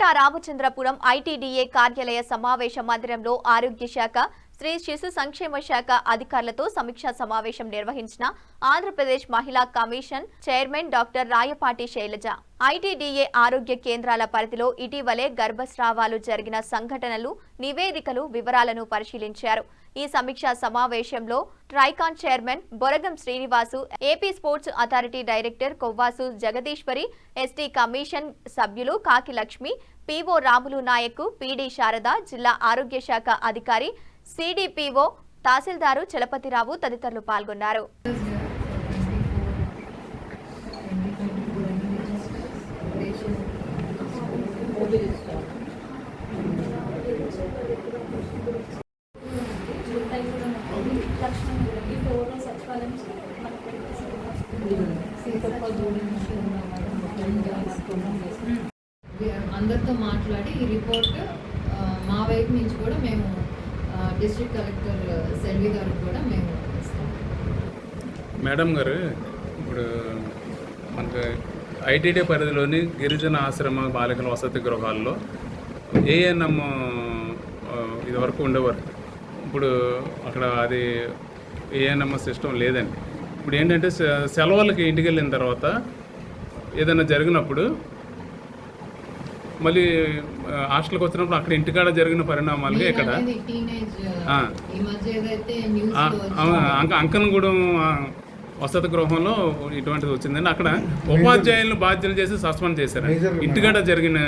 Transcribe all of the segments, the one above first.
కోట Ramachandrapuram ITDA కార్యాలయ సమావేశ మందిరంలో ఆరోగ్య శాఖ, శ్రీ శిశు సంక్షేమ శాఖ అధికారులతో సమీక్షా సమావేశం నిర్వహించిన ఆంధ్రప్రదేశ్ మహిళా commission chairman doctor Rayapati Sailaja. ITDA ఆరోగ్య కేంద్రాల పరిధిలో ఇటీవలే గర్భస్రావాలు జరిగిన సంఘటనలు, నివేదికలు, వివరాలను పరిశీలించారు. ఈ సమీక్షా సమావేశంలో ట్రైకాన్ chairman Boragam Srinivasu, AP sports authority director Kovvasu Jagadeeswari, ST commission సభ్యులు కాకి లక్ష్మి, పీఓ రాములు నాయక్, పీడీ శారద, జిల్లా ఆరోగ్య శాఖ అధికారి సిడిపిఓ తహసీల్దారు చలపతిరావు తదితరులు పాల్గొన్నారు. అందరితో మాట్లాడి ఈ రిపోర్ట్ మా వైపు నుంచి కూడా మేము డిస్ట్రిక్ట్ కలెక్టర్ సెల్వి గారికి కూడా మేము ఇస్తాం. మేడం గారు, ఇప్పుడు మనకు ఐటీడీ పరిధిలోని గిరిజన ఆశ్రమ బాలికల వసతి గృహాల్లో ఏఎన్ఎం ఇదివరకు ఉండేవారు. ఇప్పుడు అక్కడ అది ఏఎన్ఎం సిస్టమ్ లేదండి. ఇప్పుడు ఏంటంటే సెలవులకి ఇంటికి వెళ్ళిన తర్వాత ఏదైనా జరిగినప్పుడు మళ్ళీ హాస్టల్కి వచ్చినప్పుడు అక్కడ ఇంటికాడ జరిగిన పరిణామాలుగా ఇక్కడ అంకనగూడెం వసతి గృహంలో ఇటువంటిది వచ్చిందండి. అక్కడ ఉపాధ్యాయులను బాధ్యతలు చేసి సస్పెండ్ చేశారు ఇంటికాడ జరిగిన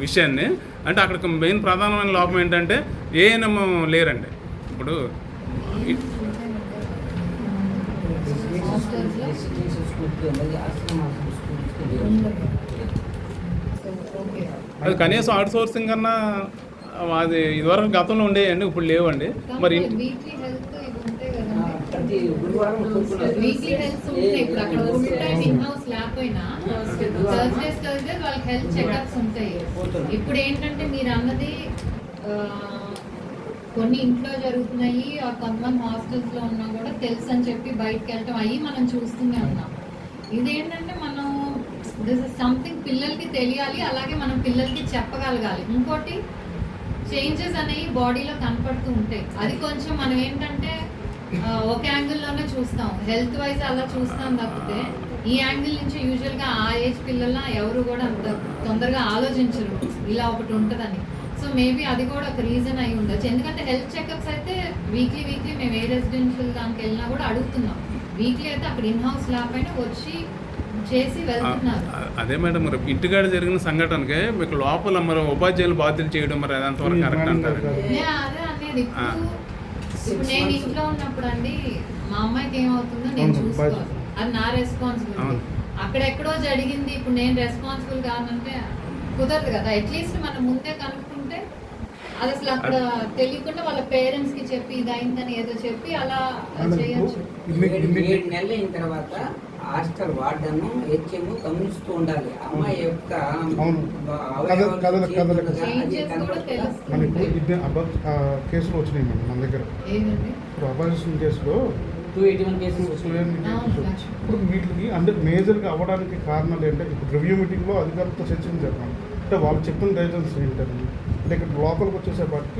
విషయాన్ని. అంటే అక్కడ మెయిన్ ప్రధానమైన లోపం ఏంటంటే ఏఎన్ఎం లేరండి. ఇప్పుడు అది కనీసం అవుట్ సోర్సింగ్ కన్నా అది ఇదివరకు గతంలో ఉండేయండి, ఇప్పుడు లేవండి. మరి ఇప్పుడు ఏంటంటే మీరు అన్నది కొన్ని ఇంట్లో జరుగుతున్నాయి, కొంతమంది హాస్టల్స్ లో ఉన్నా కూడా తెలుసు అని చెప్పి బయటకు వెళ్ళటం అయ్యి మనం చూస్తూనే ఉన్నాం. ఇదేంటంటే మనం దిస్ ఇస్ సంథింగ్ పిల్లలకి తెలియాలి, అలాగే మనం పిల్లలకి చెప్పగలగాలి. ఇంకోటి చేంజెస్ అనేవి బాడీలో కనపడుతూ ఉంటాయి. అది కొంచెం మనం ఏంటంటే ఒక యాంగిల్లోనే చూస్తాం, హెల్త్ వైజ్ అలా చూస్తాం తప్పితే ఈ యాంగిల్ నుంచి యూజువల్గా ఆ ఏజ్ పిల్లల ఎవరు కూడా అంత తొందరగా ఆలోచించరు ఇలా ఒకటి ఉంటుందని. సో మేబీ అది కూడా ఒక రీజన్ అయి ఉండొచ్చు. ఎందుకంటే హెల్త్ చెకప్స్ అయితే వీక్లీ మేము ఏ రెసిడెన్షియల్ దానికి వెళ్ళినా కూడా అడుగుతున్నాం. వీక్లీ అయితే అక్కడ ఇన్ హౌస్ ల్యాబ్ అయినా వచ్చి చేసి వెళ్తున్నారు. అదే మేడం, మరి ఇంటికాడ జరిగిన సంఘటనకే మీకు లోపల మరి ఉపాధ్యాయులు బాధ్యతలు చేయడం మరి అదంతవరకు కరెక్ట్ అంటారు? అదే అనేది ఇప్పుడు నేను ఇంట్లో ఉన్నప్పుడు అండి మా అమ్మాయికి ఏమవుతుందో నేను చూసుకోవాలి, అది నా రెస్పాన్సిబిలిటీ. అక్కడెక్కడో జరిగింది, ఇప్పుడు నేను రెస్పాన్సిబుల్ కాదంటే కుదరదు కదా. అట్లీస్ట్ మనం ముందే కనుక్కుంటే అది అసలు అక్కడ తెలియకుండా వాళ్ళ పేరెంట్స్ కి చెప్పి ఇది అయిందని ఏదో చెప్పి అలా చేయొచ్చు. 7 నెలలు అయిన తర్వాత హాస్టల్ వార్డెన్ హెచ్ఎం గమనిస్తూ ఉండాలి అమ్మాయి యొక్క కేసులు వచ్చినాయి మేడం మన దగ్గర. ఇప్పుడు అబార్షన్ కేసులో 281 కేసులు ఇప్పుడు వీటికి అంటే మేజర్గా అవ్వడానికి కారణాలు ఏంటంటే ఇప్పుడు రివ్యూ మీటింగ్లో అధికారులతో చర్చించారు. అంటే వాళ్ళు చెప్పిన రీజన్స్ ఏంటంటే అంటే ఇక్కడ లోపలికి వచ్చేసేపాటికి